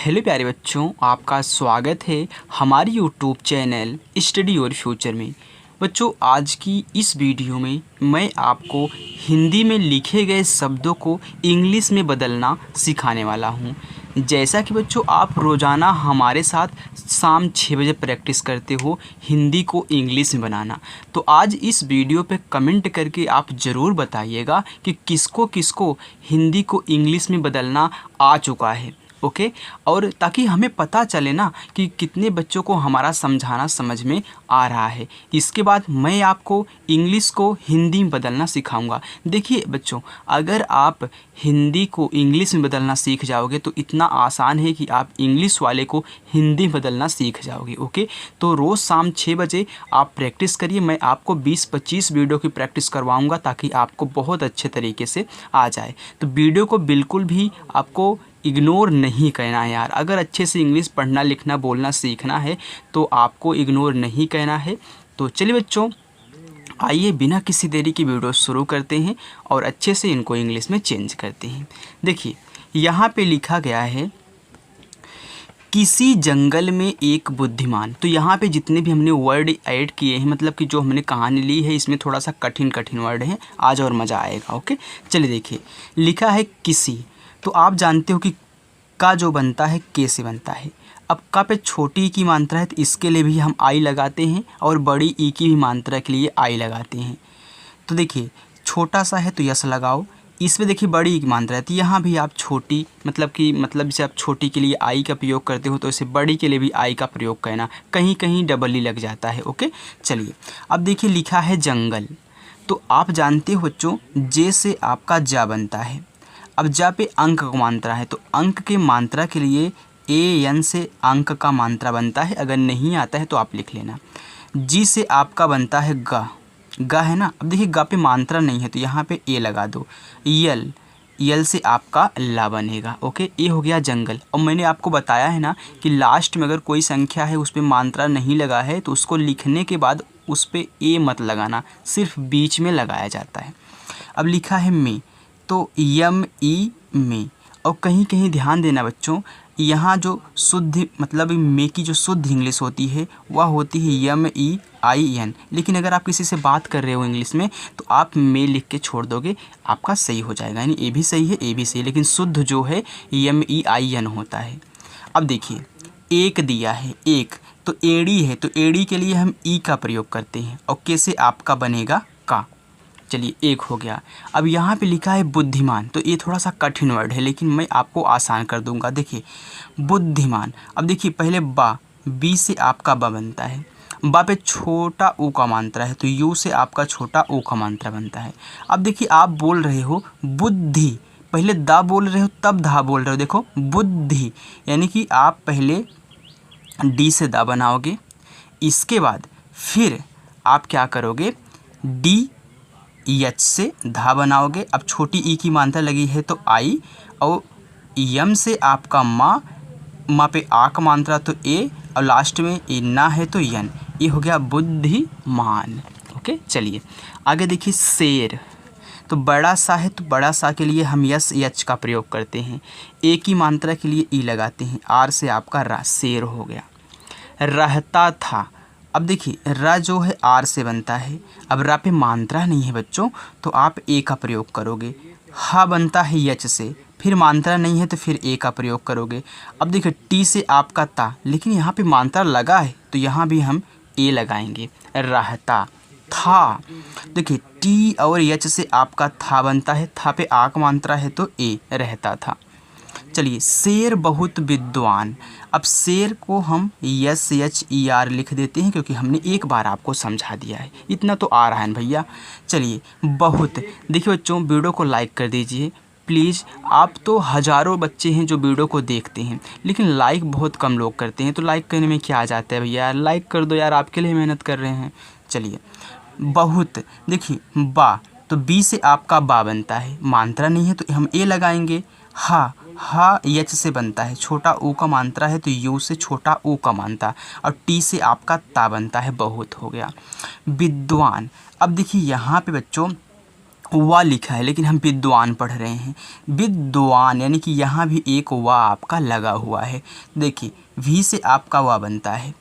Hello प्यारे बच्चों, आपका स्वागत है हमारी YouTube channel study your future में। बच्चों, आज की इस वीडियो में मैं आपको हिंदी में लिखे गए शब्दों को इंग्लिश में बदलना सिखाने वाला हूं। जैसा कि बच्चों आप रोज़ाना हमारे साथ शाम 6 बजे प्रैक्टिस करते हो हिंदी को इंग्लिश में बनाना, तो आज इस वीडियो पे कमेंट करके आप ज़रूर बताइएगा कि किसको किसको हिंदी को इंग्लिश में बदलना आ चुका है। ओके और ताकि हमें पता चले ना कि कितने बच्चों को हमारा समझाना समझ में आ रहा है। इसके बाद मैं आपको इंग्लिश को हिंदी में बदलना सिखाऊंगा। देखिए बच्चों, अगर आप हिंदी को इंग्लिश में बदलना सीख जाओगे तो इतना आसान है कि आप इंग्लिश वाले को हिंदी में बदलना सीख जाओगे। ओके, तो रोज़ शाम 6 बजे आप प्रैक्टिस करिए। मैं आपको 20-25 वीडियो की प्रैक्टिस करवाऊँगा ताकि आपको बहुत अच्छे तरीके से आ जाए। तो वीडियो को बिल्कुल भी आपको इग्नोर नहीं करना है यार। अगर अच्छे से इंग्लिश पढ़ना लिखना बोलना सीखना है तो आपको इग्नोर नहीं करना है। तो चलिए बच्चों, आइए बिना किसी देरी की वीडियो शुरू करते हैं और अच्छे से इनको इंग्लिश में चेंज करते हैं। देखिए यहाँ पे लिखा गया है किसी जंगल में एक बुद्धिमान। तो यहाँ पे जितने भी हमने वर्ड ऐड किए हैं, मतलब कि जो हमने कहानी ली है, इसमें थोड़ा सा कठिन वर्ड है, आज और मज़ा आएगा। ओके चलिए देखिए, लिखा है किसी। तो आप जानते हो कि का जो बनता है के से बनता है। अब का पे छोटी ई की मात्रा है तो इसके लिए भी हम आई लगाते हैं और बड़ी ई की भी मात्रा के लिए आई लगाते हैं। तो देखिए छोटा सा है तो यस लगाओ, इसमें देखिए बड़ी ई की मात्रा है तो यहाँ भी आप छोटी मतलब जैसे आप छोटी के लिए आई का प्रयोग करते हो तो इसे बड़ी के लिए भी आई का प्रयोग करना, कहीं कहीं डबल ई लग जाता है। ओके चलिए, अब देखिए लिखा है जंगल। तो आप जानते हो बच्चों, जे से आपका जा बनता है। अब जा पे अंक का मात्रा है तो अंक के मात्रा के लिए ए एन से अंक का मात्रा बनता है। अगर नहीं आता है तो आप लिख लेना। जी से आपका बनता है गा, गा है ना। अब देखिए गा पे मात्रा नहीं है तो यहाँ पे ए लगा दो। यल, यल से आपका ला बनेगा। ओके, ये हो गया जंगल। और मैंने आपको बताया है ना कि लास्ट में अगर कोई संख्या है उस पर मात्रा नहीं लगा है तो उसको लिखने के बाद उस पर ए मत लगाना, सिर्फ बीच में लगाया जाता है। अब लिखा है में, तो यम ई में। और कहीं कहीं ध्यान देना बच्चों, यहाँ जो शुद्ध मतलब में की जो शुद्ध इंग्लिश होती है वह होती है यम ई आई एन। लेकिन अगर आप किसी से बात कर रहे हो इंग्लिश में तो आप में लिख के छोड़ दोगे, आपका सही हो जाएगा। यानी ए भी सही है, ए भी सही है, लेकिन शुद्ध जो है यम ई आई एन होता है। अब देखिए एक दिया है, एक तो एड़ी है तो एड़ी के लिए हम ई का प्रयोग करते हैं और के से आपका बनेगा का। चलिए एक हो गया। अब यहाँ पे लिखा है बुद्धिमान। तो ये थोड़ा सा कठिन वर्ड है लेकिन मैं आपको आसान कर दूंगा। देखिए बुद्धिमान। अब देखिए पहले बा, बी से आपका बा बनता है। बा पे छोटा ऊ का मात्रा है तो यू से आपका छोटा ऊ का मात्रा बनता है। अब देखिए आप बोल रहे हो बुद्धि, पहले दा बोल रहे हो तब धा बोल रहे हो। देखो बुद्धि, यानी कि आप पहले डी से दा बनाओगे, इसके बाद फिर आप क्या करोगे, डी एच से धा बनाओगे। अब छोटी ई की मात्रा लगी है तो आई, और यम से आपका माँ, माँ पे आ का मात्रा तो ए, और लास्ट में ए ना है तो यन। ये हो गया बुद्धिमान। ओके चलिए आगे देखिए शेर। तो बड़ा सा है तो बड़ा सा के लिए हम यस यच का प्रयोग करते हैं। ए की मात्रा के लिए ई लगाते हैं। आर से आपका रा, शेर हो गया। रहता था। अब देखिए रा जो है आर से बनता है। अब रा पे मात्रा नहीं है बच्चों तो आप ए का प्रयोग करोगे। हा बनता है यच से, फिर मात्रा नहीं है तो फिर ए का प्रयोग करोगे। अब देखिए टी से आपका ता, लेकिन यहाँ पे मात्रा लगा है तो यहाँ भी हम ए लगाएंगे। रहता था। देखिए टी और यच से आपका था बनता है। था पे आ का मात्रा है तो ए, रहता था। चलिए शेर बहुत विद्वान। अब शेर को हम यस एच ई आर लिख देते हैं क्योंकि हमने एक बार आपको समझा दिया है, इतना तो आ रहा है भैया। चलिए बहुत, देखिए बच्चों वीडियो को लाइक कर दीजिए प्लीज़। आप तो हज़ारों बच्चे हैं जो वीडियो को देखते हैं लेकिन लाइक बहुत कम लोग करते हैं। तो लाइक करने में क्या आ जाता है भैया, लाइक कर दो यार, आपके लिए मेहनत कर रहे हैं। चलिए बहुत, देखिए बा, तो बी से आपका बा बनता है, मात्रा नहीं है तो हम ए लगाएंगे। हा, हा यच से बनता है, छोटा ऊ का मात्रा है तो यू से छोटा ऊ का मात्रा, और टी से आपका ता बनता है, बहुत हो गया। विद्वान। अब देखिए यहाँ पे बच्चों वा लिखा है लेकिन हम विद्वान पढ़ रहे हैं। विद्वान यानी कि यहाँ भी एक वा आपका लगा हुआ है। देखिए वी से आपका वा बनता है।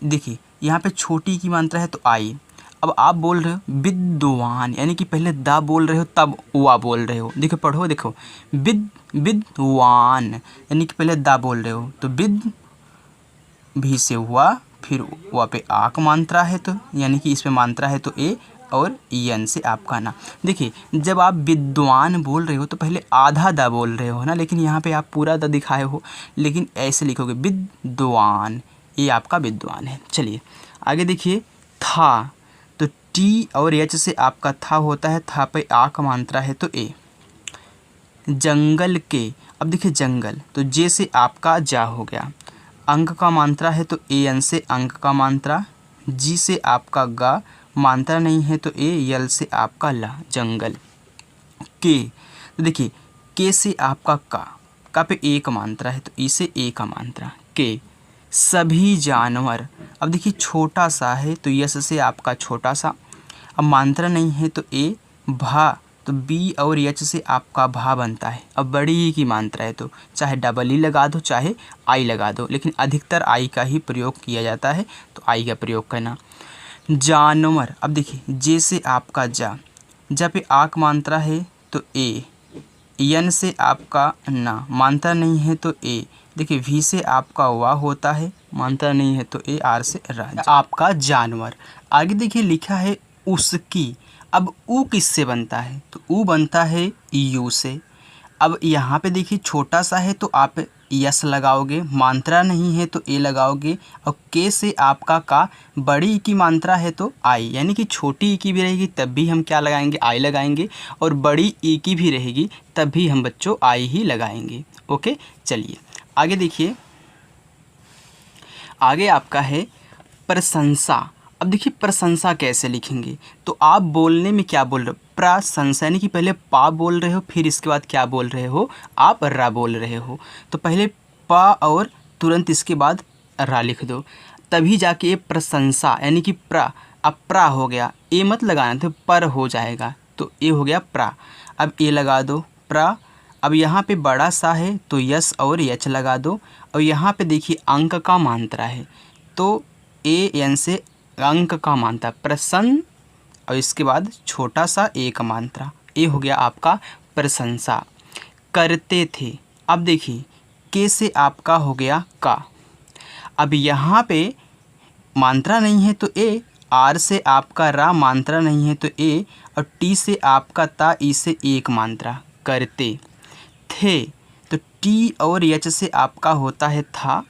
देखिए यहाँ पे छोटी की मात्रा है तो आई। अब आप बोल रहे हो विद्वान यानी कि पहले दा बोल रहे हो तब वा बोल रहे हो। देखो पढ़ो, देखो विद्वान यानी कि पहले दा बोल रहे हो तो विद भी से हुआ, फिर वा पे आक मात्रा है तो यानी कि इस पे मात्रा है तो ए, और यन से आपका ना। देखिए जब आप विद्वान बोल रहे हो तो पहले आधा दा बोल रहे हो ना, लेकिन यहाँ पे आप पूरा दा दिखाए हो, लेकिन ऐसे लिखोगे विद्वान, ये आपका विद्वान है। चलिए आगे देखिए था, तो टी और एच से आपका था होता है, था पे आ का मात्रा है तो ए। जंगल के, अब देखिए जंगल तो जे से आपका जा हो गया। अंक का मात्रा है तो ए एन से अंक का मात्रा। जी से आपका गा, मात्रा नहीं है तो ए, यल से आपका ला, जंगल के। तो देखिए के से आपका का पे एक मात्रा है तो ई से ए का मात्रा के। सभी जानवर, अब देखिए छोटा सा है तो यस से आपका छोटा सा, अब मात्रा नहीं है तो ए। भा तो बी और एच से आपका भा बनता है। अब बड़ी ई की मात्रा है तो चाहे डबल ई लगा दो चाहे आई लगा दो, लेकिन अधिकतर आई का ही प्रयोग किया जाता है तो आई का प्रयोग करना। जानवर, अब देखिए जे से आपका जा पे आक मात्रा है तो ए। यन से आपका ना, मात्रा नहीं है तो ए। देखिए वी से आपका वा होता है, मात्रा नहीं है तो ए, आर से रा, आपका जानवर। आगे देखिए लिखा है उसकी। अब ऊ किससे बनता है तो ऊ बनता है यू से। अब यहाँ पे देखिए छोटा सा है तो आप यस लगाओगे, मात्रा नहीं है तो ए लगाओगे, और के से आपका का, बड़ी ई की मात्रा है तो आई, यानी कि छोटी ई की भी रहेगी तब भी हम क्या लगाएंगे, आई लगाएंगे, और बड़ी ई की भी रहेगी तब भी हम बच्चों आई ही लगाएंगे। ओके चलिए आगे देखिए, आगे आपका है प्रशंसा। अब देखिए प्रशंसा कैसे लिखेंगे, तो आप बोलने में क्या बोल रहे हो, प्रशंसा यानी कि पहले पा बोल रहे हो, फिर इसके बाद क्या बोल रहे हो, आप रा बोल रहे हो, तो पहले पा और तुरंत इसके बाद रा लिख दो, तभी जाके ये प्रशंसा यानी कि प्रा। अब प्रा हो गया, ए मत लगाना तो पर हो जाएगा, तो ए हो गया प्रा। अब ए लगा दो प्रा। अब यहाँ पे बड़ा सा है तो यस और यच लगा दो, और यहाँ पे देखिए अंक का मात्रा है तो ए एन से अंक का मात्रा प्रसन्न, और इसके बाद छोटा सा ए का मात्रा, ए हो गया आपका प्रशंसा। करते थे, अब देखिए के से आपका हो गया का। अब यहाँ पे मात्रा नहीं है तो ए, आर से आपका रा, मात्रा नहीं है तो ए, और टी से आपका ता, ई से एक मात्रा, करते थे। तो टी और एच से आपका होता है था,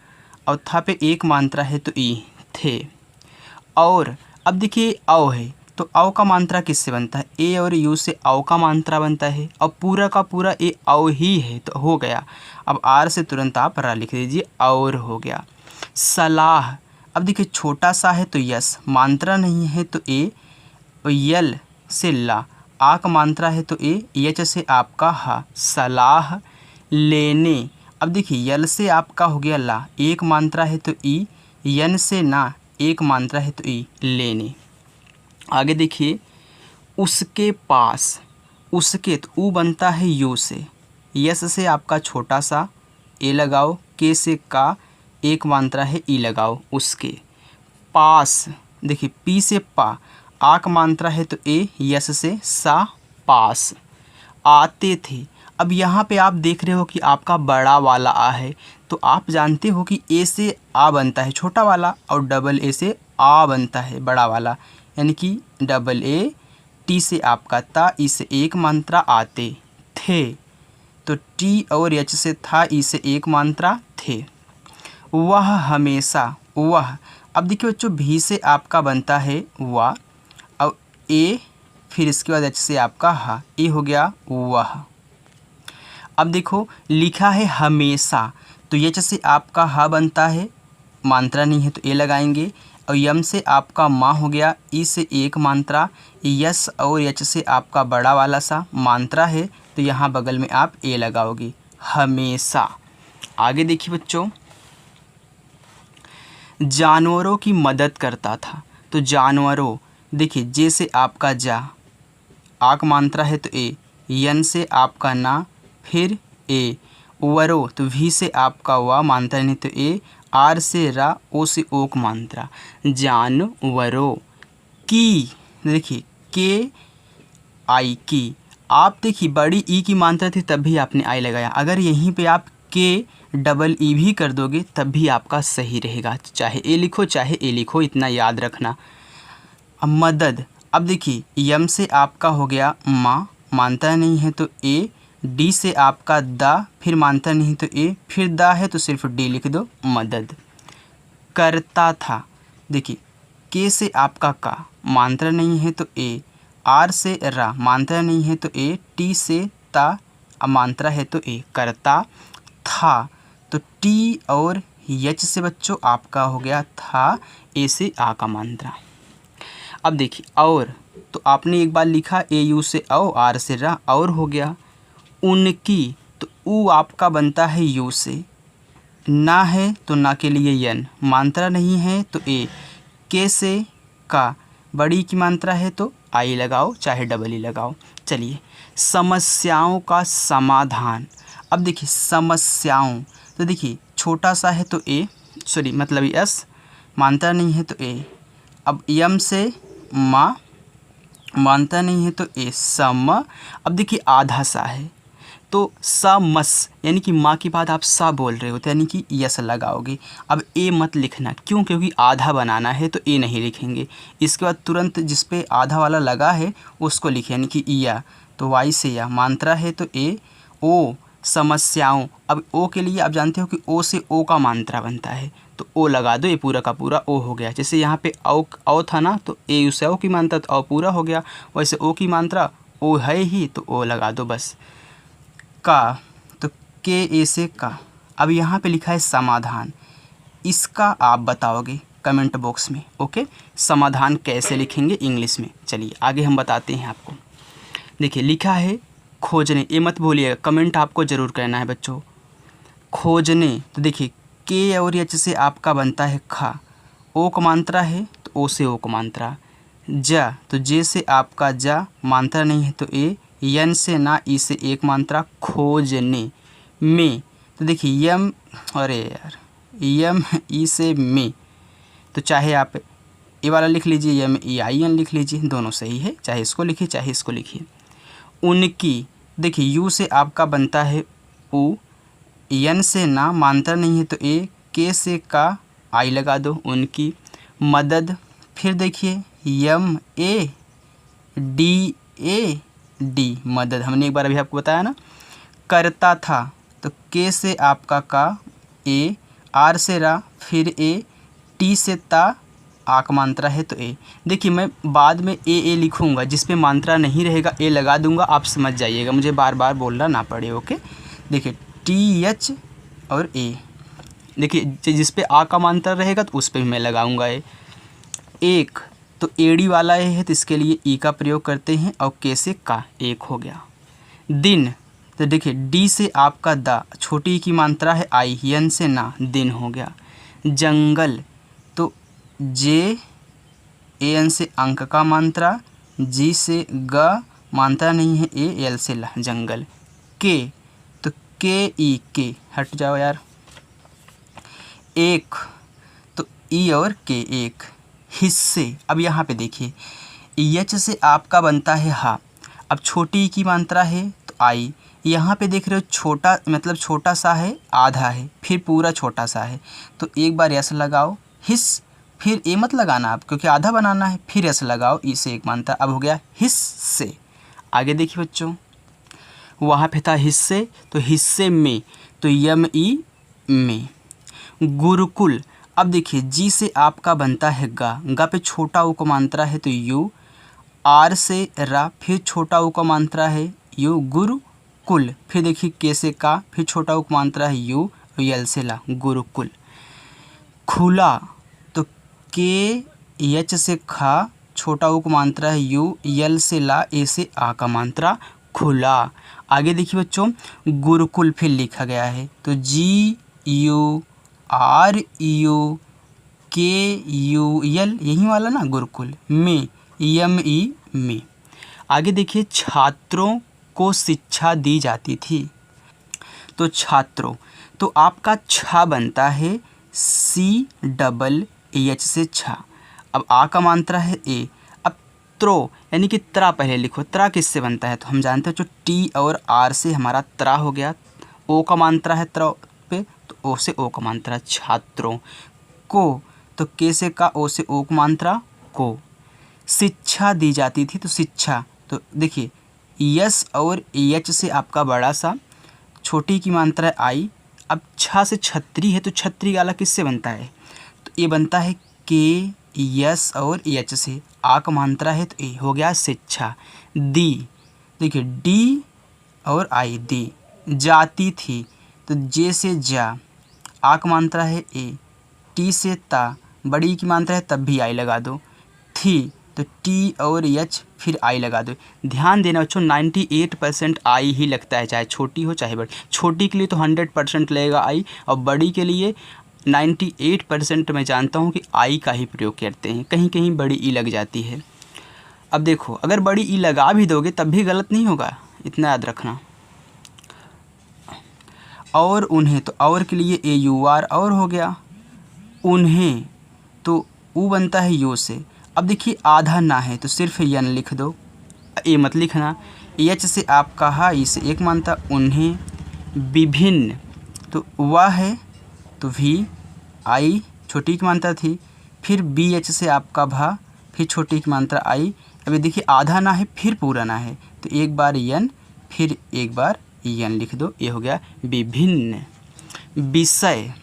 और था पे एक मात्रा है तो ई, थे। और अब देखिए औ है तो औ का मात्रा किससे बनता है, ए और यू से औ का मात्रा बनता है, और पूरा का पूरा ए औ ही है तो हो गया। अब आर से तुरंत आप रा लिख दीजिए, और हो गया। सलाह, अब देखिए छोटा सा है तो यस, मात्रा नहीं है तो ए, और यल से ला, आ का मात्रा है तो ए, एच से आपका हा, सलाह लेने। अब देखिए यल से आपका हो गया ला, एक मात्रा है तो ई, यन से ना, एक मात्रा है तो ई, लेने। आगे देखिए उसके पास, उसके तो ऊ बनता है यू से, यस से आपका छोटा सा ए लगाओ, के से का, एक मात्रा है ई लगाओ, उसके पास। देखिए पी से पा, आक मात्रा है तो ए, यस से सा, पास। आते थे, अब यहाँ पे आप देख रहे हो कि आपका बड़ा वाला आ है, तो आप जानते हो कि ए से आ बनता है छोटा वाला, और डबल ए से आ बनता है बड़ा वाला, यानी कि डबल ए, टी से आपका ता, ई से एक मात्रा, आते थे, तो टी और एच से था, ई से एक मात्रा, थे। वह हमेशा, वह, अब देखिए बच्चों भी से आपका बनता है वह, और ए, फिर इसके बाद एच से आपका हा, ए हो गया वह। अब देखो लिखा है हमेशा, तो एच से आपका हा बनता है, मात्रा नहीं है तो ए लगाएंगे, और यम से आपका माँ हो गया, ई से एक मात्रा, यस और एच से आपका बड़ा वाला सा, मात्रा है तो यहाँ बगल में आप ए लगाओगे, हमेशा। आगे देखिए बच्चों, जानवरों की मदद करता था, तो जानवरों, देखिए जे से आपका जा, आक मात्रा है तो ए, यन से आपका ना, फिर ए, वरो तो वी से आपका वा मात्रा नहीं तो ए, आर से रा, ओ से ओक मात्रा, जानवरों की, देखिए के आई की। आप देखिए बड़ी ई की मात्रा थी तब भी आपने आई लगाया, अगर यहीं पे आप के डबल ई भी कर दोगे तब भी आपका सही रहेगा, चाहे ए लिखो चाहे ए लिखो, इतना याद रखना। अब मदद, अब देखिए यम से आपका हो गया माँ, मानता नहीं है तो ए, डी से आपका दा, फिर मानता नहीं तो ए, फिर दा है तो सिर्फ डी लिख दो, मदद। करता था, देखिए के से आपका का, मात्रा नहीं है तो ए, आर से रा, मात्रा नहीं है तो ए, टी से ता, मात्रा है तो ए, करता था। तो टी और एच से बच्चों आपका हो गया था, ए से आ का मात्रा। अब देखिए और, तो आपने एक बार लिखा ए यू से औ, आर से रा, और हो गया। उनकी, तो ऊ आपका बनता है यू से, ना है तो ना के लिए यन, मात्रा नहीं है तो ए, के से का, बड़ी की मात्रा है तो आई लगाओ चाहे डबल ई लगाओ। चलिए समस्याओं का समाधान। अब देखिए समस्याओं, तो देखिए छोटा सा है तो ए, सॉरी मतलब एस, मात्रा नहीं है तो ए, अब यम से माँ, मानता नहीं है तो ए, सम। अब देखिए आधा सा है तो समस, यानी कि माँ के बाद आप सा बोल रहे होते यानी कि यस लगाओगे। अब ए मत लिखना, क्यों? क्योंकि आधा बनाना है तो ए नहीं लिखेंगे। इसके बाद तुरंत जिस पे आधा वाला लगा है उसको लिखे, यानी कि या, तो वाई से या, मात्रा है तो ए, ओ समस्याओं। अब ओ के लिए आप जानते हो कि ओ से ओ का मात्रा बनता है तो ओ लगा दो, ये पूरा का पूरा ओ हो गया। जैसे यहाँ पे औ था ना तो ए यू से ओ की मात्रा तो औ पूरा हो गया, वैसे ओ की मात्रा ओ है ही तो ओ लगा दो बस। का, तो के ए से का। अब यहाँ पे लिखा है समाधान, इसका आप बताओगे कमेंट बॉक्स में, ओके। समाधान कैसे लिखेंगे इंग्लिश में, चलिए आगे हम बताते हैं आपको। देखिए लिखा है खोजने, ये मत बोलिएगा, कमेंट आपको ज़रूर करना है बच्चों। खोजने, तो देखिए के और एच से आपका बनता है खा, ओ का मात्रा है तो ओ से ओ का मात्रा, जा तो जे से आपका जा, मात्रा नहीं है तो ए, यन से ना, ई से एक मात्रा, खोजने। में, तो देखिए यम, अरे यार यम ई से में, तो चाहे आप ए वाला लिख लीजिए, यम ई आई एन लिख लीजिए, दोनों सही है, चाहे इसको लिखिए चाहे इसको लिखिए। उनकी, देखिए यू से आपका बनता है ऊ, यन से ना, मात्रा नहीं है तो ए, के से का, आई लगा दो, उनकी। मदद, फिर देखिए यम ए डी ए डी, मदद, हमने एक बार अभी आपको बताया ना। करता था, तो के से आपका का, ए, आर से रा, फिर ए, टी से ता, आक मात्रा है तो ए। देखिए मैं बाद में ए लिखूंगा, जिस पे मात्रा नहीं रहेगा ए लगा दूंगा, आप समझ जाइएगा, मुझे बार बार बोलना ना पड़े, ओके। देखिए टी एच और ए, देखिए जिस पे आ का मात्रा रहेगा तो उस पर भी मैं लगाऊंगा ए। एक, तो एडी वाला ए है तो इसके लिए ई का प्रयोग करते हैं, और के से का, एक हो गया। दिन, तो देखिए डी से आपका दा, छोटी की मात्रा है आई, यन से ना, दिन हो गया। जंगल, तो जे ए एन से अंक का मात्रा, जी से ग, मात्रा नहीं है ए, एल से ला, जंगल। के, तो के ई, के हट जाओ यार। एक, तो ई और के, एक। हिस्से, अब यहाँ पे देखिए एच से आपका बनता है हा, अब छोटी की मात्रा है तो आई, यहाँ पे देख रहे हो छोटा मतलब छोटा सा है, आधा है, फिर पूरा छोटा सा है, तो एक बार यस लगाओ, हिस्स, फिर ए मत लगाना आप क्योंकि आधा बनाना है, फिर यस लगाओ, ई से एक मात्रा, अब हो गया हिस्से। आगे देखिए बच्चों, वहाँ पे था हिस्से, तो हिस्से में, तो यम ई में। गुरुकुल, अब देखिए जी से आपका बनता है गा पे छोटा ऊ का मात्रा है तो यू, आर से रा, फिर छोटा ऊ का मात्रा है यू, गुरुकुल। फिर देखिए के से का, फिर छोटा ऊ का मात्रा है यू, यल से ला, गुरुकुल। खुला, तो के एच से खा, छोटा ऊ का मात्रा है यू, यल से ला, ए से आ का मात्रा, खुला। आगे देखिए बच्चों, गुरुकुल फिर लिखा गया है, तो जी यू आर यू के यू यल, यही वाला ना गुरुकुल। में, यम ई में। आगे देखिए छात्रों को शिक्षा दी जाती थी। तो छात्रों, तो आपका छा बनता है CEH से छा। अब आ का मात्रा है ए। अब त्रो यानी कि त्रा पहले लिखो। त्रा किससे बनता है? तो हम जानते हैं जो टी और आर से हमारा त्रा हो गया। ओ का मात्रा है त्रा पे, तो ओ से ओ का मात्रा छात्रों को। तो के से का, ओ से ओ का मात्रा को। शिक्षा दी जाती थी, तो शिक्षा, तो देखिए यस और एच से आपका बड़ा सा, छोटी की मात्रा है आई। अब छा से छतरी है, तो छतरी वाला किससे बनता है? तो ये बनता है के यस और एच से। आ का मात्रा है, तो ए हो गया शिक्षा। दी, देखिए डी और आई दी। जाती थी, तो जे से जा। आ का मात्रा है ए। टी से ता, बड़ी की मात्रा है तब भी आई लगा दो। थी, तो टी और एच फिर आई लगा दो। ध्यान देना बच्चों 98% आई ही लगता है, चाहे छोटी हो चाहे बड़ी। छोटी के लिए तो 100% लगेगा आई, और बड़ी के लिए 98% मैं जानता हूँ कि आई का ही प्रयोग करते हैं। कहीं कहीं बड़ी ई लग जाती है। अब देखो अगर बड़ी ई लगा भी दोगे तब भी गलत नहीं होगा, इतना याद रखना। और उन्हें, तो और के लिए AUR और हो गया। उन्हें, तो ऊ बनता है यू से। अब देखिए आधा ना है तो सिर्फ यन लिख दो, ए मत लिखना। एच से आप कहा, ई से एक मानता। उन्हें विभिन्न, तो वह है तो वी आई छोटी की मात्रा थी। फिर BH से आपका भा, फिर छोटी की मात्रा आई। अभी देखिए आधा ना है फिर पूरा ना है, तो एक बार यन फिर एक बार यन लिख दो, ये हो गया विभिन्न। विषय,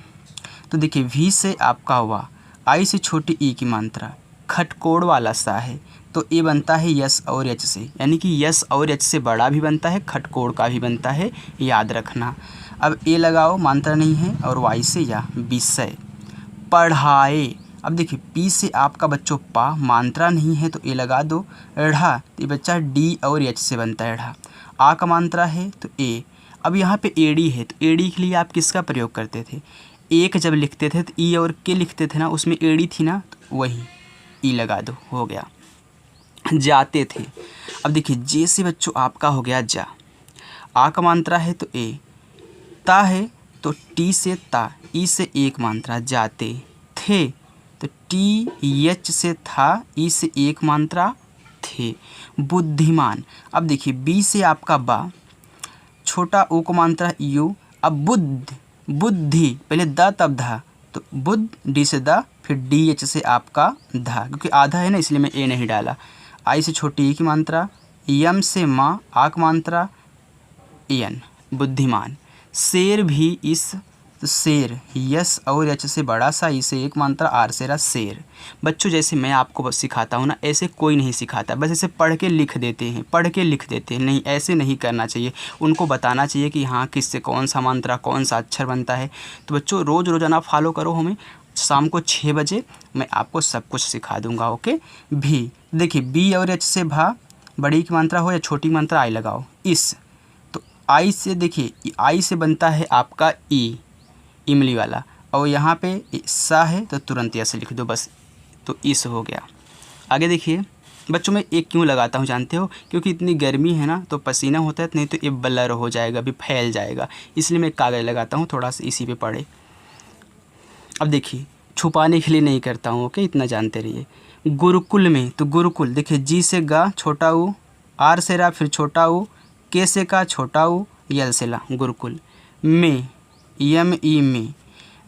तो देखिए वी से आपका हुआ, आई से छोटी ई की मात्रा, खटकोड़ वाला सा है, तो ये बनता है यस और एच से, यानी कि यस और एच से बड़ा भी बनता है, खटकोड़ का भी बनता है, याद रखना। अब ए लगाओ, मात्रा नहीं है, और वाई से या। विषय, पढ़ाए। अब देखिए पी से आपका बच्चों पा, मात्रा नहीं है तो ए लगा दो। ढ़ा, तो ये बच्चा डी और एच से बनता है ढ़ा। आ का मात्रा है तो ए। अब यहाँ पे एडी है, तो एडी के लिए आप किसका प्रयोग करते थे? एक जब लिखते थे तो ई और के लिखते थे ना, उसमें एडी थी ना, तो वही ई लगा दो, हो गया। जाते थे, अब देखिए जे से बच्चों आपका हो गया जा। आ का मात्रा है तो ए। ता है तो टी से ता, ई से एक मात्रा। जाते थे, तो टी एच से था, ई से एक मात्रा थे। बुद्धिमान, अब देखिए बी से आपका बा, छोटा ओ को मात्रा यू। अब बुद्ध, बुद्धि, पहले द तब धा, तो बुद्ध डी से द, फिर डी एच से आपका धा, क्योंकि आधा है ना इसलिए मैं ए नहीं डाला। आई से छोटी ई की मात्रा, यम से माँ, आ की मात्रा एन, बुद्धिमान। शेर भी इस, तो शेर यस और एच से बड़ा सा, ई से एक मात्रा, आर से रहा शेर। बच्चों जैसे मैं आपको बस सिखाता हूँ ना, ऐसे कोई नहीं सिखाता, बस ऐसे पढ़ के लिख देते हैं, पढ़ के लिख देते हैं। नहीं, ऐसे नहीं करना चाहिए, उनको बताना चाहिए कि हाँ किससे कौन सा मात्रा कौन सा अक्षर बनता है। तो बच्चों रोज़ाना फॉलो करो हमें, शाम को 6 बजे मैं आपको सब कुछ सिखा दूँगा। ओके। भी, देखिए बी और एच से भा, बड़ी की मात्रा हो या छोटी की मात्रा आई लगाओ। इस, तो आई से देखिए आई से बनता है आपका ई, इमली वाला, और यहाँ पे सा है तो तुरंत ऐसे लिख दो बस, तो इस हो गया। आगे देखिए बच्चों मैं एक क्यों लगाता हूँ जानते हो? क्योंकि इतनी गर्मी है ना, तो पसीना होता है, नहीं तो ये ब्लर हो जाएगा, भी फैल जाएगा, इसलिए मैं कागज़ लगाता हूँ, थोड़ा सा इसी पे पड़े। अब देखिए छुपाने के लिए नहीं करता हूँ, ओके, इतना जानते रहिए। गुरुकुल में, तो गुरुकुल देखिए जी से गा, छोटा ऊ, आर से रा, फिर छोटा ऊ, के से का, छोटा ऊ, यल से ला, गुरुकुल। में, यम ई में।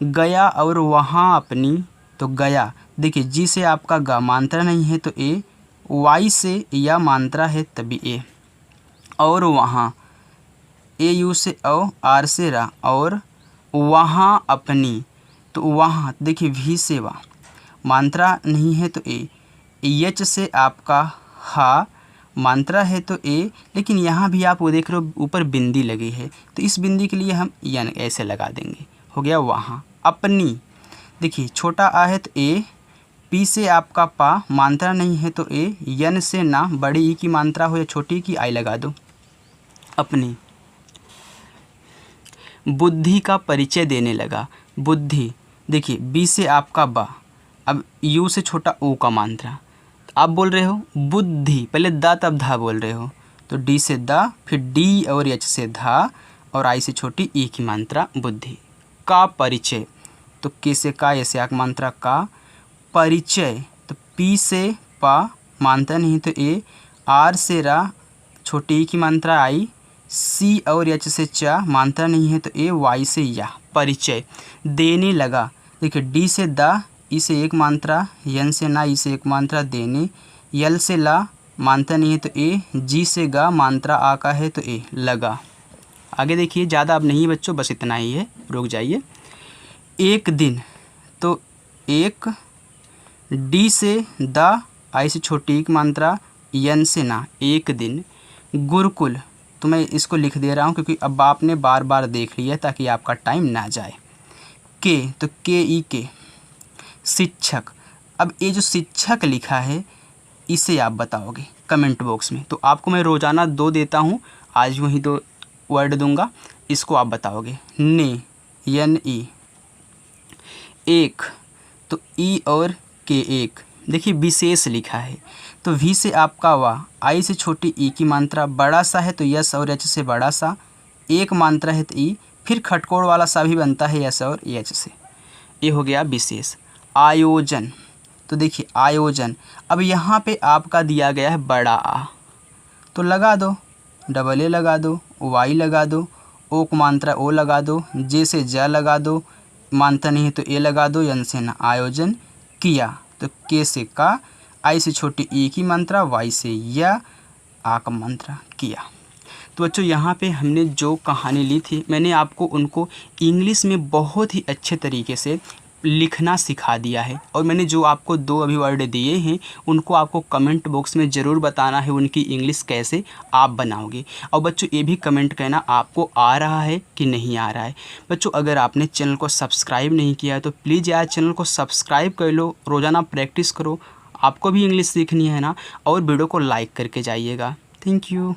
गया और वहाँ अपनी, तो गया, देखिए जी से आपका गा, मात्रा नहीं है तो ए। वाई से या मात्रा है तभी ए। और वहाँ, ए यू से औ, आर से रा, और वहाँ अपनी, तो वहाँ देखिए वी से वा, मात्रा नहीं है तो ए। एच से आपका हा, मात्रा है तो ए, लेकिन यहाँ भी आप वो देख रहे हो ऊपर बिंदी लगी है, तो इस बिंदी के लिए हम यन ऐसे लगा देंगे, हो गया वहाँ। अपनी, देखिए छोटा आ है तो ए, पी से आपका पा, मात्रा नहीं है तो ए, यन से ना, बड़ी ई की मात्रा हो या छोटी की आई लगा दो, अपनी। बुद्धि का परिचय देने लगा, बुद्धि, देखिए बी से आपका बा, अब यू से छोटा ओ का मात्रा, आप बोल रहे हो बुद्धि, पहले द तब धा बोल रहे हो, तो डी से द, फिर डी और एच से धा, और आई से छोटी ई की मात्रा बुद्धि। का परिचय, तो के से का, ऐसे आक मात्रा का। परिचय, तो पी से पा, मात्रा नहीं तो ए, आर से रा, छोटी ई की मात्रा आई, सी और एच से चा, मात्रा नहीं है तो ए, वाई से या। परिचय। देने लगा, देखिए डी से द, ई से एक मात्रा, यन से ना, ई से एक मात्रा, देने। यल से ला, मात्रा नहीं है तो ए, जी से गा, मात्रा आ का है तो ए, लगा। आगे देखिए, ज़्यादा अब नहीं बच्चों, बस इतना ही है, रुक जाइए। एक दिन, तो एक, डी से द, आई से छोटी एक मात्रा, यन से ना, एक दिन। गुरुकुल, तो मैं इसको लिख दे रहा हूँ क्योंकि अब आपने बार बार देख लिया ताकि आपका टाइम ना जाए। के, तो के ई के। शिक्षक, अब ये जो शिक्षक लिखा है इसे आप बताओगे कमेंट बॉक्स में। तो आपको मैं रोज़ाना 2 देता हूँ, आज वही 2 वर्ड दूंगा, इसको आप बताओगे। ने, यन ई। एक, तो ई और के एक। देखिए विशेष लिखा है, तो वी से आपका वाह, आई से छोटी ई की मात्रा, बड़ा सा है तो यस और एच से बड़ा सा, एक मात्रा है तो ई, फिर खटकोड़ वाला सा भी बनता है यस और एच से। ये हो गया विशेष। आयोजन, तो देखिए आयोजन, अब यहाँ पे आपका दिया गया है बड़ा आ, तो लगा दो, डबल ए लगा दो, वाई लगा दो, ओ को मात्रा ओ लगा दो, जे से ज लगा दो, मात्रा नहीं है तो ए लगा दो, यन से ना। आयोजन किया, तो के से का, आई से छोटी ई की मात्रा, वाई से या, आ का मात्रा किया। तो बच्चों यहाँ पे हमने जो कहानी ली थी, मैंने आपको उनको इंग्लिश में बहुत ही अच्छे तरीके से लिखना सिखा दिया है, और मैंने जो आपको 2 अभी वर्ड दिए हैं उनको आपको कमेंट बॉक्स में ज़रूर बताना है उनकी इंग्लिश कैसे आप बनाओगे। और बच्चों ये भी कमेंट करना आपको आ रहा है कि नहीं आ रहा है। बच्चों अगर आपने चैनल को सब्सक्राइब नहीं किया है तो प्लीज़ यार चैनल को सब्सक्राइब कर लो, रोज़ाना प्रैक्टिस करो, आपको भी इंग्लिश सीखनी है ना, और वीडियो को लाइक करके जाइएगा। Thank you.